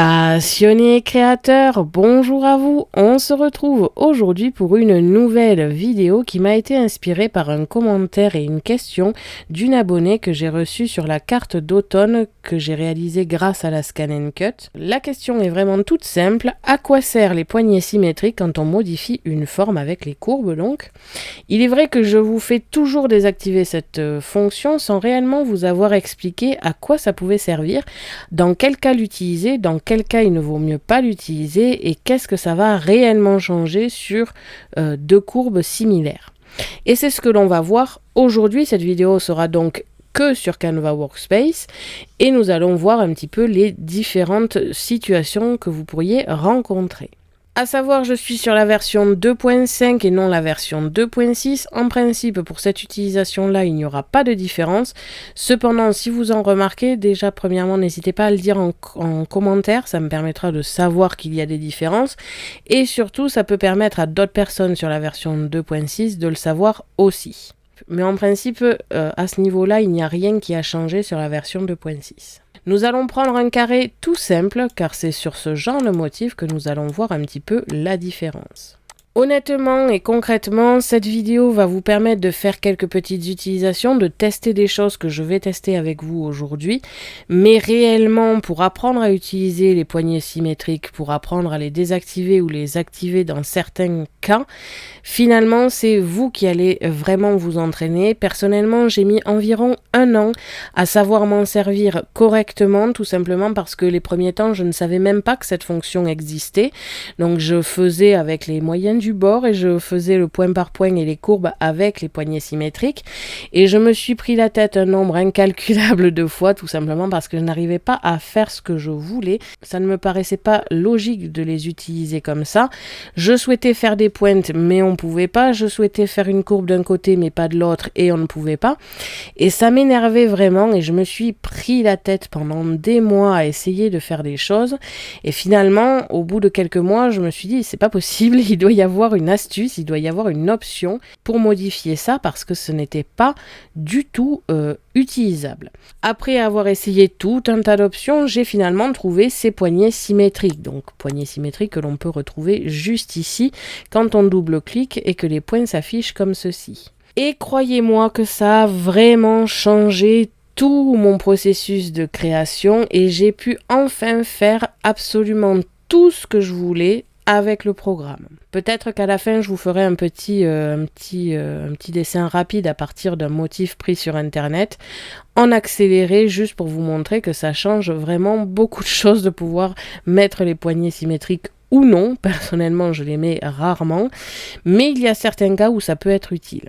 Passionnés créateurs, bonjour à vous. On se retrouve aujourd'hui pour une nouvelle vidéo qui m'a été inspirée par un commentaire et une question d'une abonnée que j'ai reçue sur la carte d'automne que j'ai réalisée grâce à la Scan & Cut. La question est vraiment toute simple. À quoi servent les poignées symétriques quand on modifie une forme avec les courbes donc? Il est vrai que je vous fais toujours désactiver cette fonction sans réellement vous avoir expliqué à quoi ça pouvait servir, dans quel cas l'utiliser, dans quel cas il ne vaut mieux pas l'utiliser et qu'est-ce que ça va réellement changer sur deux courbes similaires. Et c'est ce que l'on va voir aujourd'hui. Cette vidéo sera donc que sur Canva Workspace et nous allons voir un petit peu les différentes situations que vous pourriez rencontrer. À savoir, je suis sur la version 2.5 et non la version 2.6. En principe, pour cette utilisation-là, il n'y aura pas de différence. Cependant, si vous en remarquez, déjà, premièrement, n'hésitez pas à le dire en commentaire. Ça me permettra de savoir qu'il y a des différences. Et surtout, ça peut permettre à d'autres personnes sur la version 2.6 de le savoir aussi. Mais en principe, à ce niveau-là, il n'y a rien qui a changé sur la version 2.6. Nous allons prendre un carré tout simple, car c'est sur ce genre de motif que nous allons voir un petit peu la différence. Honnêtement et concrètement, cette vidéo va vous permettre de faire quelques petites utilisations, de tester des choses que je vais tester avec vous aujourd'hui. Mais réellement, pour apprendre à utiliser les poignées symétriques, pour apprendre à les désactiver ou les activer dans certains cas, finalement, c'est vous qui allez vraiment vous entraîner. Personnellement, j'ai mis environ 1 an à savoir m'en servir correctement, tout simplement parce que les premiers temps, je ne savais même pas que cette fonction existait. Donc, je faisais avec les moyennes du bord et je faisais le point par point et les courbes avec les poignées symétriques et je me suis pris la tête un nombre incalculable de fois tout simplement parce que je n'arrivais pas à faire ce que je voulais. Ça ne me paraissait pas logique de les utiliser comme ça. Je souhaitais faire des pointes mais on ne pouvait pas. Je souhaitais faire une courbe d'un côté mais pas de l'autre et on ne pouvait pas. Et ça m'énervait vraiment et je me suis pris la tête pendant des mois à essayer de faire des choses et finalement au bout de quelques mois je me suis dit c'est pas possible, il doit y avoir une astuce, il doit y avoir une option pour modifier ça parce que ce n'était pas du tout utilisable. Après avoir essayé tout un tas d'options, j'ai finalement trouvé ces poignées symétriques. Donc poignées symétriques que l'on peut retrouver juste ici quand on double-clique et que les points s'affichent comme ceci. Et croyez-moi que ça a vraiment changé tout mon processus de création et j'ai pu enfin faire absolument tout ce que je voulais avec le programme. Peut-être qu'à la fin, je vous ferai un petit dessin rapide à partir d'un motif pris sur Internet, en accéléré, juste pour vous montrer que ça change vraiment beaucoup de choses de pouvoir mettre les poignées symétriques ou non. Personnellement, je les mets rarement, mais il y a certains cas où ça peut être utile.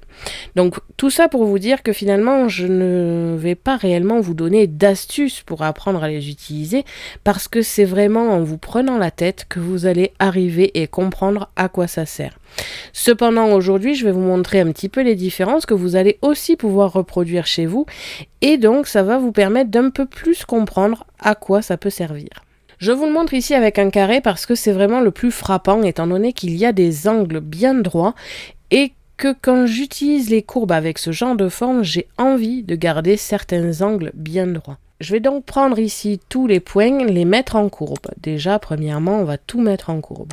Donc, tout ça pour vous dire que finalement, je ne vais pas réellement vous donner d'astuces pour apprendre à les utiliser, parce que c'est vraiment en vous prenant la tête que vous allez arriver et comprendre à quoi ça sert. Cependant, aujourd'hui, je vais vous montrer un petit peu les différences que vous allez aussi pouvoir reproduire chez vous, et donc ça va vous permettre d'un peu plus comprendre à quoi ça peut servir. Je vous le montre ici avec un carré parce que c'est vraiment le plus frappant étant donné qu'il y a des angles bien droits et que quand j'utilise les courbes avec ce genre de forme, j'ai envie de garder certains angles bien droits. Je vais donc prendre ici tous les points, les mettre en courbe. Déjà, premièrement, on va tout mettre en courbe.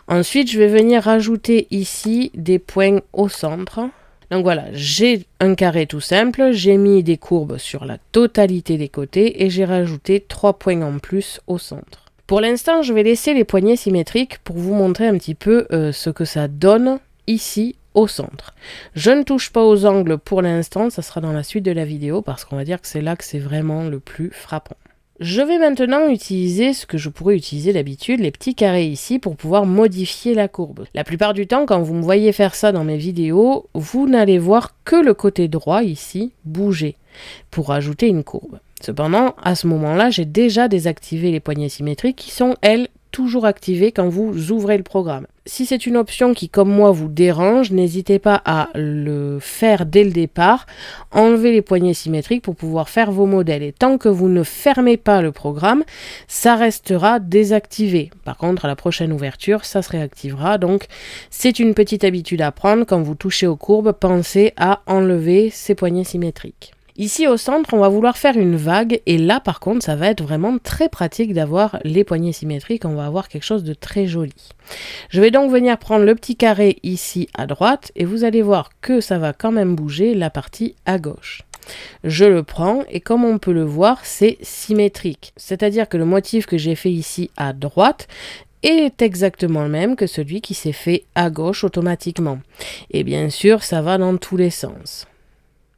Ensuite, je vais venir rajouter ici des points au centre. Donc voilà, j'ai un carré tout simple, j'ai mis des courbes sur la totalité des côtés et j'ai rajouté 3 points en plus au centre. Pour l'instant, je vais laisser les poignées symétriques pour vous montrer un petit peu ce que ça donne ici au centre. Je ne touche pas aux angles pour l'instant, ça sera dans la suite de la vidéo parce qu'on va dire que c'est là que c'est vraiment le plus frappant. Je vais maintenant utiliser ce que je pourrais utiliser d'habitude, les petits carrés ici pour pouvoir modifier la courbe. La plupart du temps, quand vous me voyez faire ça dans mes vidéos, vous n'allez voir que le côté droit ici bouger pour ajouter une courbe. Cependant, à ce moment-là, j'ai déjà désactivé les poignées symétriques qui sont, elles, toujours activées quand vous ouvrez le programme. Si c'est une option qui, comme moi, vous dérange, n'hésitez pas à le faire dès le départ. Enlevez les poignées symétriques pour pouvoir faire vos modèles. Et tant que vous ne fermez pas le programme, ça restera désactivé. Par contre, à la prochaine ouverture, ça se réactivera. Donc, c'est une petite habitude à prendre. Quand vous touchez aux courbes, pensez à enlever ces poignées symétriques. Ici au centre, on va vouloir faire une vague et là par contre, ça va être vraiment très pratique d'avoir les poignées symétriques, on va avoir quelque chose de très joli. Je vais donc venir prendre le petit carré ici à droite et vous allez voir que ça va quand même bouger la partie à gauche. Je le prends et comme on peut le voir, c'est symétrique. C'est-à-dire que le motif que j'ai fait ici à droite est exactement le même que celui qui s'est fait à gauche automatiquement. Et bien sûr, ça va dans tous les sens.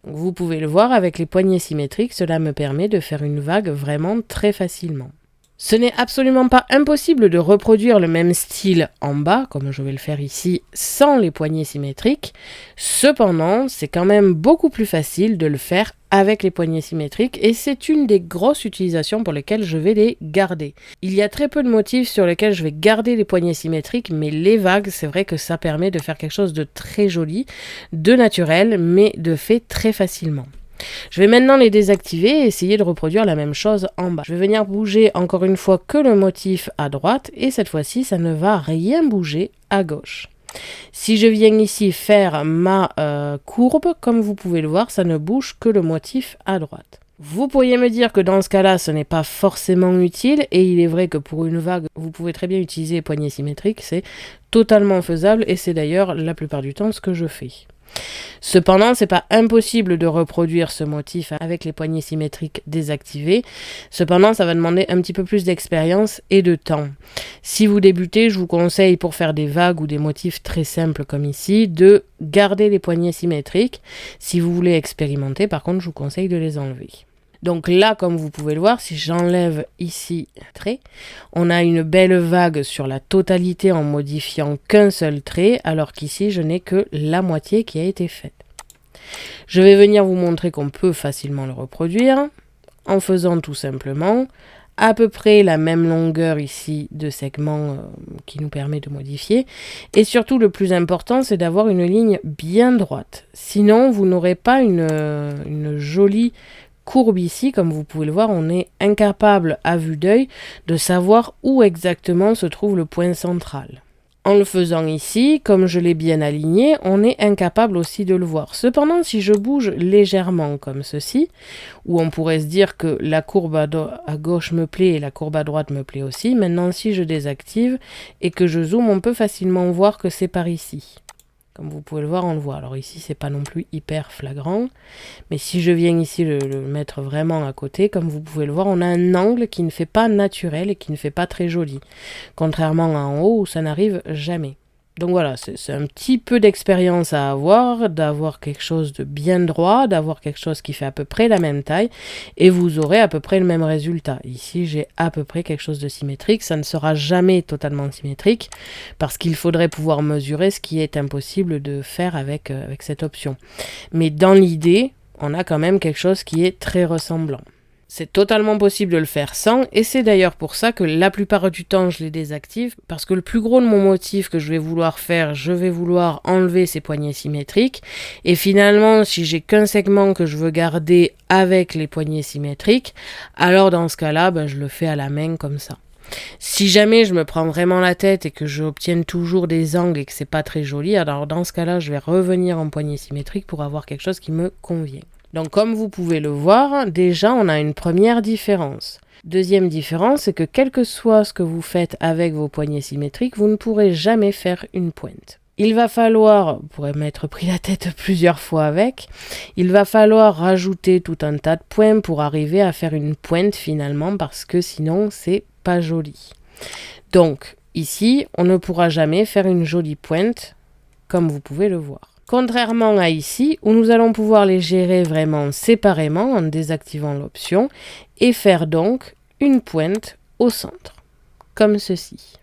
Vous pouvez le voir avec les poignées symétriques, cela me permet de faire une vague vraiment très facilement. Ce n'est absolument pas impossible de reproduire le même style en bas, comme je vais le faire ici, sans les poignées symétriques. Cependant, c'est quand même beaucoup plus facile de le faire avec les poignées symétriques et c'est une des grosses utilisations pour lesquelles je vais les garder. Il y a très peu de motifs sur lesquels je vais garder les poignées symétriques, mais les vagues, c'est vrai que ça permet de faire quelque chose de très joli, de naturel, mais de fait très facilement. Je vais maintenant les désactiver et essayer de reproduire la même chose en bas. Je vais venir bouger encore une fois que le motif à droite et cette fois-ci ça ne va rien bouger à gauche. Si je viens ici faire ma courbe, comme vous pouvez le voir, ça ne bouge que le motif à droite. Vous pourriez me dire que dans ce cas-là, ce n'est pas forcément utile et il est vrai que pour une vague, vous pouvez très bien utiliser les poignées symétriques, c'est totalement faisable et c'est d'ailleurs la plupart du temps ce que je fais. Cependant, c'est pas impossible de reproduire ce motif avec les poignées symétriques désactivées. Cependant, ça va demander un petit peu plus d'expérience et de temps. Si vous débutez, je vous conseille pour faire des vagues ou des motifs très simples comme ici, de garder les poignées symétriques. Si vous voulez expérimenter, par contre, je vous conseille de les enlever. Donc là, comme vous pouvez le voir, si j'enlève ici trait, on a une belle vague sur la totalité en modifiant qu'un seul trait, alors qu'ici, je n'ai que la moitié qui a été faite. Je vais venir vous montrer qu'on peut facilement le reproduire en faisant tout simplement à peu près la même longueur ici de segment qui nous permet de modifier. Et surtout, le plus important, c'est d'avoir une ligne bien droite. Sinon, vous n'aurez pas une jolie courbe ici, comme vous pouvez le voir, on est incapable à vue d'œil de savoir où exactement se trouve le point central. En le faisant ici, comme je l'ai bien aligné, on est incapable aussi de le voir. Cependant, si je bouge légèrement comme ceci, où on pourrait se dire que la courbe à gauche me plaît et la courbe à droite me plaît aussi, maintenant si je désactive et que je zoome, on peut facilement voir que c'est par ici. Comme vous pouvez le voir, on le voit. Alors ici, c'est pas non plus hyper flagrant. Mais si je viens ici le mettre vraiment à côté, comme vous pouvez le voir, on a un angle qui ne fait pas naturel et qui ne fait pas très joli. Contrairement à en haut où ça n'arrive jamais. Donc voilà, c'est un petit peu d'expérience à avoir, d'avoir quelque chose de bien droit, d'avoir quelque chose qui fait à peu près la même taille, et vous aurez à peu près le même résultat. Ici, j'ai à peu près quelque chose de symétrique, ça ne sera jamais totalement symétrique, parce qu'il faudrait pouvoir mesurer ce qui est impossible de faire avec cette option. Mais dans l'idée, on a quand même quelque chose qui est très ressemblant. C'est totalement possible de le faire sans, et c'est d'ailleurs pour ça que la plupart du temps je les désactive, parce que le plus gros de mon motif que je vais vouloir faire, je vais vouloir enlever ces poignées symétriques, et finalement si j'ai qu'un segment que je veux garder avec les poignées symétriques, alors dans ce cas-là, je le fais à la main comme ça. Si jamais je me prends vraiment la tête et que j'obtienne toujours des angles et que c'est pas très joli, alors dans ce cas-là, je vais revenir en poignée symétrique pour avoir quelque chose qui me convient. Donc comme vous pouvez le voir, déjà on a une première différence. Deuxième différence, c'est que quel que soit ce que vous faites avec vos poignées symétriques, vous ne pourrez jamais faire une pointe. Il va falloir, vous pourrez m'être pris la tête plusieurs fois avec, il va falloir rajouter tout un tas de points pour arriver à faire une pointe finalement, parce que sinon c'est pas joli. Donc ici, on ne pourra jamais faire une jolie pointe, comme vous pouvez le voir. Contrairement à ici, où nous allons pouvoir les gérer vraiment séparément en désactivant l'option et faire donc une pointe au centre, comme ceci.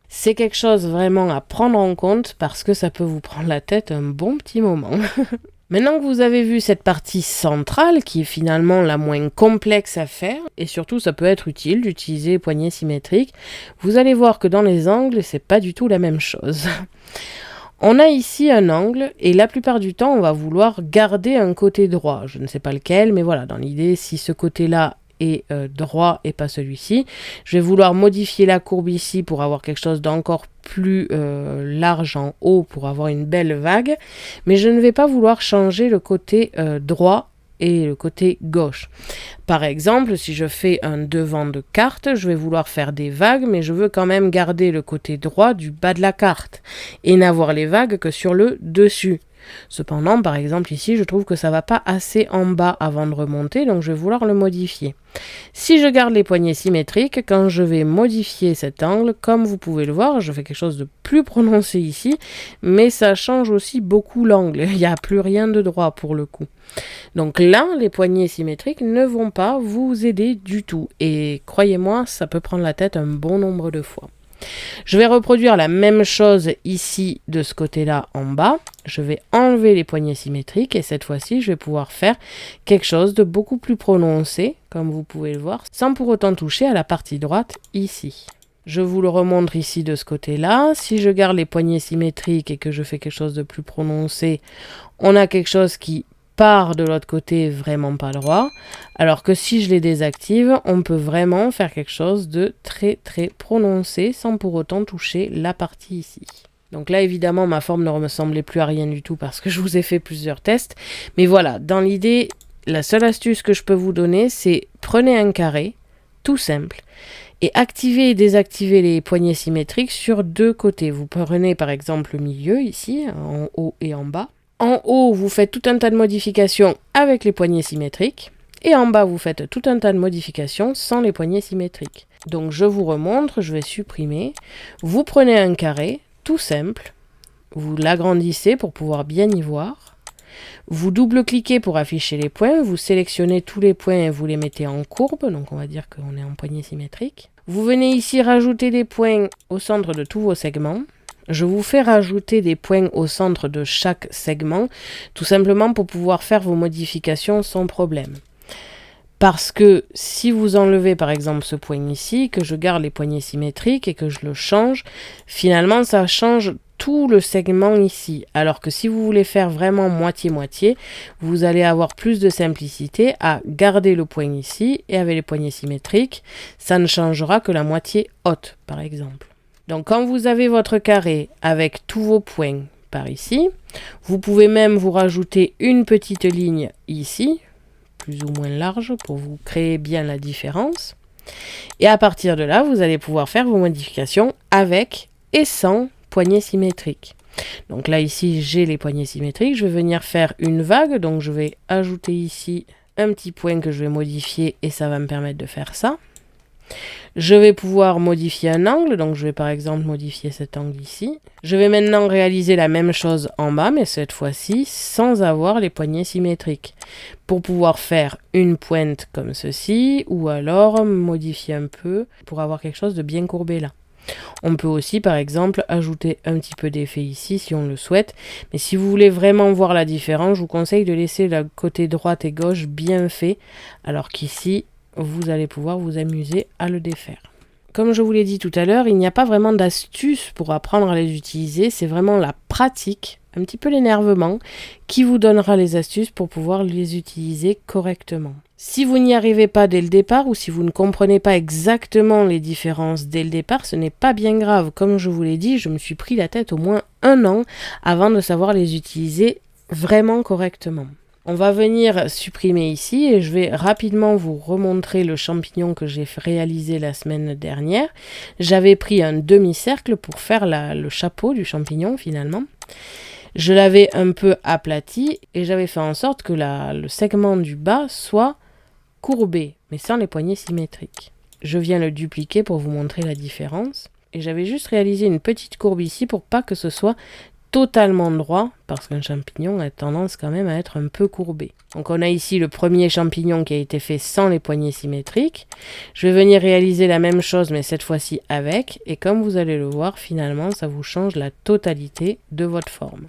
C'est quelque chose vraiment à prendre en compte parce que ça peut vous prendre la tête un bon petit moment. Maintenant que vous avez vu cette partie centrale, qui est finalement la moins complexe à faire, et surtout ça peut être utile d'utiliser poignées symétriques, vous allez voir que dans les angles, c'est pas du tout la même chose. On a ici un angle et la plupart du temps, on va vouloir garder un côté droit. Je ne sais pas lequel, mais voilà, dans l'idée, si ce côté-là est droit et pas celui-ci, je vais vouloir modifier la courbe ici pour avoir quelque chose d'encore plus large en haut pour avoir une belle vague, mais je ne vais pas vouloir changer le côté droit et le côté gauche. Par exemple, si je fais un devant de carte, je vais vouloir faire des vagues, mais je veux quand même garder le côté droit du bas de la carte et n'avoir les vagues que sur le dessus. Cependant, par exemple ici, je trouve que ça va pas assez en bas avant de remonter, donc je vais vouloir le modifier. Si je garde les poignées symétriques, quand je vais modifier cet angle, comme vous pouvez le voir, je fais quelque chose de plus prononcé ici, mais ça change aussi beaucoup l'angle. Il n'y a plus rien de droit pour le coup. Donc là, les poignées symétriques ne vont pas vous aider du tout. Et croyez-moi, ça peut prendre la tête un bon nombre de fois. Je vais reproduire la même chose ici de ce côté-là en bas. Je vais enlever les poignées symétriques et cette fois-ci, je vais pouvoir faire quelque chose de beaucoup plus prononcé, comme vous pouvez le voir, sans pour autant toucher à la partie droite ici. Je vous le remontre ici de ce côté-là. Si je garde les poignées symétriques et que je fais quelque chose de plus prononcé, on a quelque chose qui part de l'autre côté vraiment pas droit, alors que si je les désactive, on peut vraiment faire quelque chose de très très prononcé sans pour autant toucher la partie ici. Donc là évidemment ma forme ne ressemblait plus à rien du tout parce que je vous ai fait plusieurs tests, mais voilà, dans l'idée, la seule astuce que je peux vous donner, c'est prenez un carré, tout simple, et activez et désactivez les poignées symétriques sur deux côtés. Vous prenez par exemple le milieu ici, en haut et en bas. En haut, vous faites tout un tas de modifications avec les poignées symétriques. Et en bas, vous faites tout un tas de modifications sans les poignées symétriques. Donc, je vous remontre, je vais supprimer. Vous prenez un carré, tout simple. Vous l'agrandissez pour pouvoir bien y voir. Vous double-cliquez pour afficher les points. Vous sélectionnez tous les points et vous les mettez en courbe. Donc, on va dire qu'on est en poignée symétrique. Vous venez ici rajouter des points au centre de tous vos segments. Je vous fais rajouter des points au centre de chaque segment, tout simplement pour pouvoir faire vos modifications sans problème. Parce que si vous enlevez par exemple ce point ici, que je garde les poignées symétriques et que je le change, finalement ça change tout le segment ici. Alors que si vous voulez faire vraiment moitié-moitié, vous allez avoir plus de simplicité à garder le point ici et avec les poignées symétriques, ça ne changera que la moitié haute par exemple. Donc quand vous avez votre carré avec tous vos points par ici, vous pouvez même vous rajouter une petite ligne ici, plus ou moins large, pour vous créer bien la différence. Et à partir de là, vous allez pouvoir faire vos modifications avec et sans poignées symétriques. Donc là ici, j'ai les poignées symétriques, je vais venir faire une vague, donc je vais ajouter ici un petit point que je vais modifier et ça va me permettre de faire ça. Je vais pouvoir modifier un angle, donc je vais par exemple modifier cet angle ici. Je vais maintenant réaliser la même chose en bas, mais cette fois-ci sans avoir les poignées symétriques. Pour pouvoir faire une pointe comme ceci, ou alors modifier un peu pour avoir quelque chose de bien courbé là. On peut aussi par exemple ajouter un petit peu d'effet ici si on le souhaite, mais si vous voulez vraiment voir la différence, je vous conseille de laisser le côté droite et gauche bien fait, alors qu'ici vous allez pouvoir vous amuser à le défaire. Comme je vous l'ai dit tout à l'heure, il n'y a pas vraiment d'astuce pour apprendre à les utiliser, c'est vraiment la pratique, un petit peu l'énervement, qui vous donnera les astuces pour pouvoir les utiliser correctement. Si vous n'y arrivez pas dès le départ ou si vous ne comprenez pas exactement les différences dès le départ, ce n'est pas bien grave. Comme je vous l'ai dit, je me suis pris la tête au moins 1 an avant de savoir les utiliser vraiment correctement. On va venir supprimer ici et je vais rapidement vous remontrer le champignon que j'ai réalisé la semaine dernière. J'avais pris un demi-cercle pour faire le chapeau du champignon finalement. Je l'avais un peu aplati et j'avais fait en sorte que le segment du bas soit courbé, mais sans les poignées symétriques. Je viens le dupliquer pour vous montrer la différence. Et j'avais juste réalisé une petite courbe ici pour pas que ce soit totalement droit, parce qu'un champignon a tendance quand même à être un peu courbé. Donc on a ici le premier champignon qui a été fait sans les poignées symétriques. Je vais venir réaliser la même chose, mais cette fois-ci avec, et comme vous allez le voir, finalement, ça vous change la totalité de votre forme.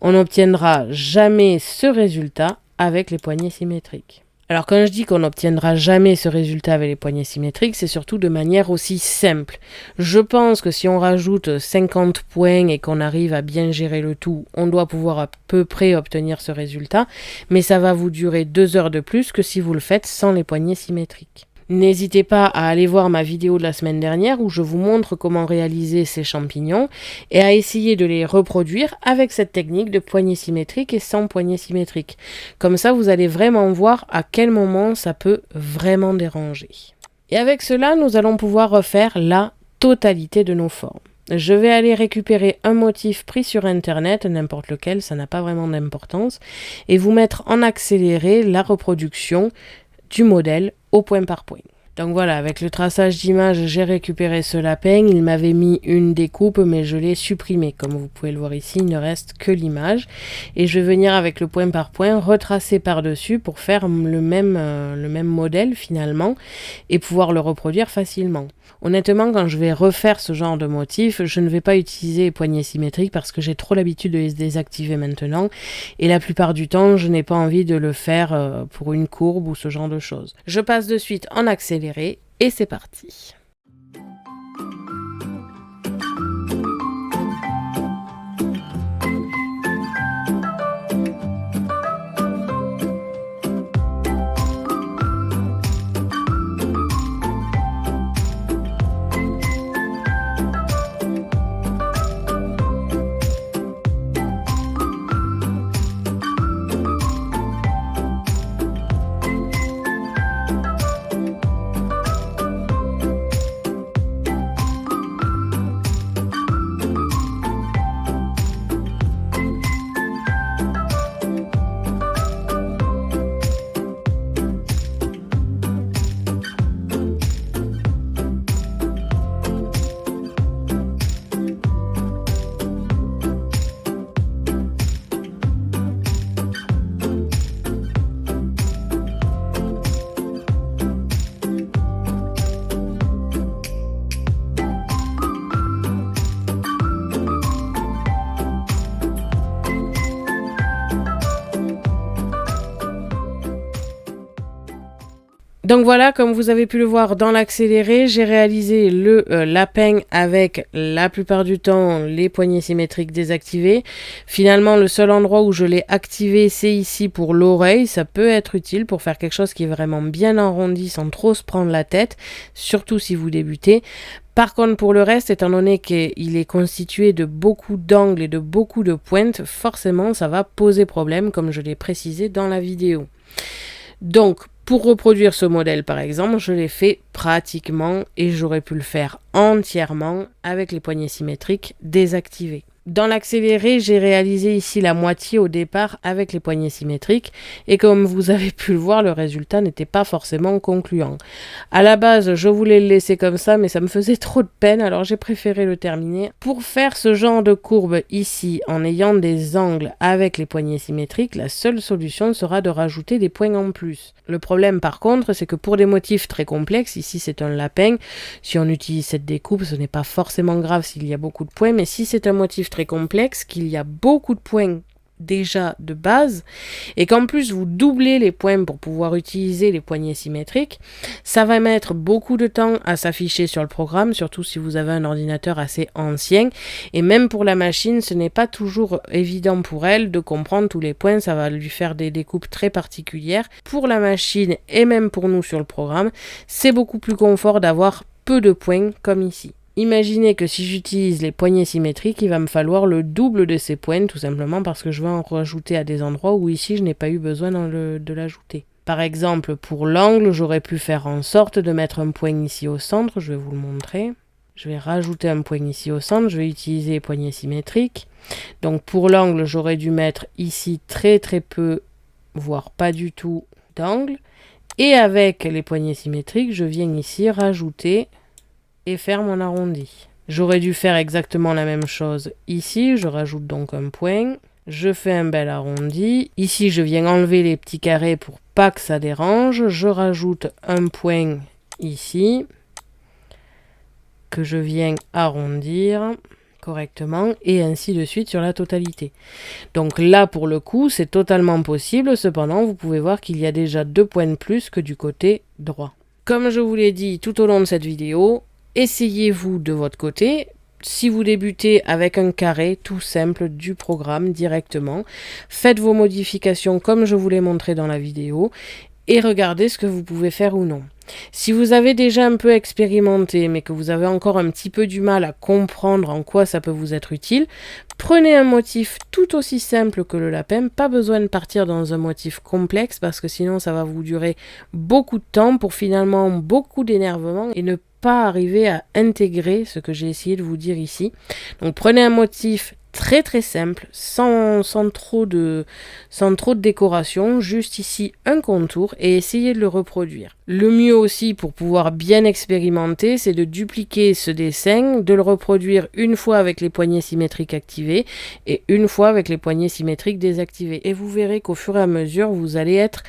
On n'obtiendra jamais ce résultat avec les poignées symétriques. Alors quand je dis qu'on n'obtiendra jamais ce résultat avec les poignées symétriques, c'est surtout de manière aussi simple. Je pense que si on rajoute 50 points et qu'on arrive à bien gérer le tout, on doit pouvoir à peu près obtenir ce résultat, mais ça va vous durer 2 heures de plus que si vous le faites sans les poignées symétriques. N'hésitez pas à aller voir ma vidéo de la semaine dernière où je vous montre comment réaliser ces champignons et à essayer de les reproduire avec cette technique de poignée symétrique et sans poignée symétrique. Comme ça, vous allez vraiment voir à quel moment ça peut vraiment déranger. Et avec cela, nous allons pouvoir refaire la totalité de nos formes. Je vais aller récupérer un motif pris sur internet, n'importe lequel, ça n'a pas vraiment d'importance, et vous mettre en accéléré la reproduction du modèle au point par point. Donc voilà, avec le traçage d'image, j'ai récupéré ce lapin. Il m'avait mis une découpe, mais je l'ai supprimé. Comme vous pouvez le voir ici, il ne reste que l'image. Et je vais venir avec le point par point, retracer par-dessus pour faire le même modèle finalement et pouvoir le reproduire facilement. Honnêtement, quand je vais refaire ce genre de motif, je ne vais pas utiliser les poignées symétriques parce que j'ai trop l'habitude de les désactiver maintenant. Et la plupart du temps, je n'ai pas envie de le faire pour une courbe ou ce genre de choses. Je passe de suite en accéléré et c'est parti. Donc voilà, comme vous avez pu le voir dans l'accéléré, j'ai réalisé le lapin avec la plupart du temps les poignées symétriques désactivées. Finalement, le seul endroit où je l'ai activé, c'est ici pour l'oreille. Ça peut être utile pour faire quelque chose qui est vraiment bien arrondi sans trop se prendre la tête, surtout si vous débutez. Par contre, pour le reste, étant donné qu'il est constitué de beaucoup d'angles et de beaucoup de pointes, forcément, ça va poser problème, comme je l'ai précisé dans la vidéo. Donc, pour reproduire ce modèle, par exemple, je l'ai fait pratiquement et j'aurais pu le faire entièrement avec les poignées symétriques désactivées. Dans l'accéléré, j'ai réalisé ici la moitié au départ avec les poignées symétriques et comme vous avez pu le voir, le résultat n'était pas forcément concluant. À la base, je voulais le laisser comme ça, mais ça me faisait trop de peine, alors j'ai préféré le terminer. Pour faire ce genre de courbe ici, en ayant des angles avec les poignées symétriques, la seule solution sera de rajouter des points en plus. Le problème par contre, c'est que pour des motifs très complexes, ici c'est un lapin, si on utilise cette découpe, ce n'est pas forcément grave s'il y a beaucoup de points, mais si c'est un motif très complexe, qu'il y a beaucoup de points déjà de base et qu'en plus vous doublez les points pour pouvoir utiliser les poignées symétriques, ça va mettre beaucoup de temps à s'afficher sur le programme, surtout si vous avez un ordinateur assez ancien et même pour la machine, ce n'est pas toujours évident pour elle de comprendre tous les points, ça va lui faire des découpes très particulières. Pour la machine et même pour nous sur le programme, c'est beaucoup plus confort d'avoir peu de points comme ici. Imaginez que si j'utilise les poignées symétriques, il va me falloir le double de ces points, tout simplement parce que je vais en rajouter à des endroits où ici je n'ai pas eu besoin de l'ajouter. Par exemple, pour l'angle, j'aurais pu faire en sorte de mettre un point ici au centre, je vais vous le montrer. Je vais rajouter un point ici au centre, je vais utiliser les poignées symétriques. Donc pour l'angle, j'aurais dû mettre ici très peu, voire pas du tout d'angle. Et avec les poignées symétriques, je viens ici rajouter et faire mon arrondi. J'aurais dû faire exactement la même chose ici, je rajoute donc un point, je fais un bel arrondi, ici je viens enlever les petits carrés pour pas que ça dérange, je rajoute un point ici, que je viens arrondir correctement et ainsi de suite sur la totalité. Donc là pour le coup c'est totalement possible, cependant vous pouvez voir qu'il y a déjà 2 points de plus que du côté droit. Comme je vous l'ai dit tout au long de cette vidéo, essayez-vous de votre côté. Si vous débutez avec un carré tout simple du programme directement, faites vos modifications comme je vous l'ai montré dans la vidéo et regardez ce que vous pouvez faire ou non. Si vous avez déjà un peu expérimenté, mais que vous avez encore un petit peu du mal à comprendre en quoi ça peut vous être utile, prenez un motif tout aussi simple que le lapin, pas besoin de partir dans un motif complexe parce que sinon ça va vous durer beaucoup de temps pour finalement beaucoup d'énervement et ne pas arriver à intégrer ce que j'ai essayé de vous dire ici. Donc prenez un motif très très simple, sans trop de décoration, juste ici un contour et essayez de le reproduire. Le mieux aussi pour pouvoir bien expérimenter, c'est de dupliquer ce dessin, de le reproduire une fois avec les poignées symétriques activées et une fois avec les poignées symétriques désactivées. Et vous verrez qu'au fur et à mesure, vous allez être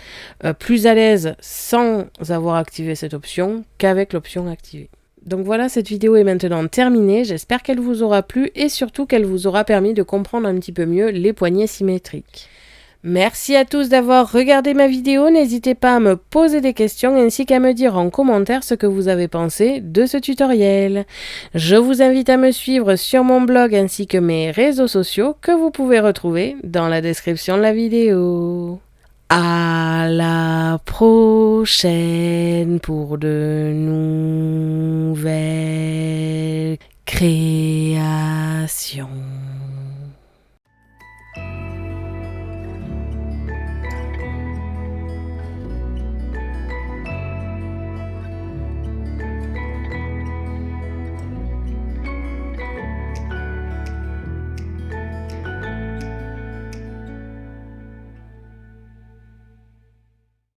plus à l'aise sans avoir activé cette option qu'avec l'option activée. Donc voilà, cette vidéo est maintenant terminée, j'espère qu'elle vous aura plu et surtout qu'elle vous aura permis de comprendre un petit peu mieux les poignées symétriques. Merci à tous d'avoir regardé ma vidéo, n'hésitez pas à me poser des questions ainsi qu'à me dire en commentaire ce que vous avez pensé de ce tutoriel. Je vous invite à me suivre sur mon blog ainsi que mes réseaux sociaux que vous pouvez retrouver dans la description de la vidéo. À la prochaine pour de nouvelles créations.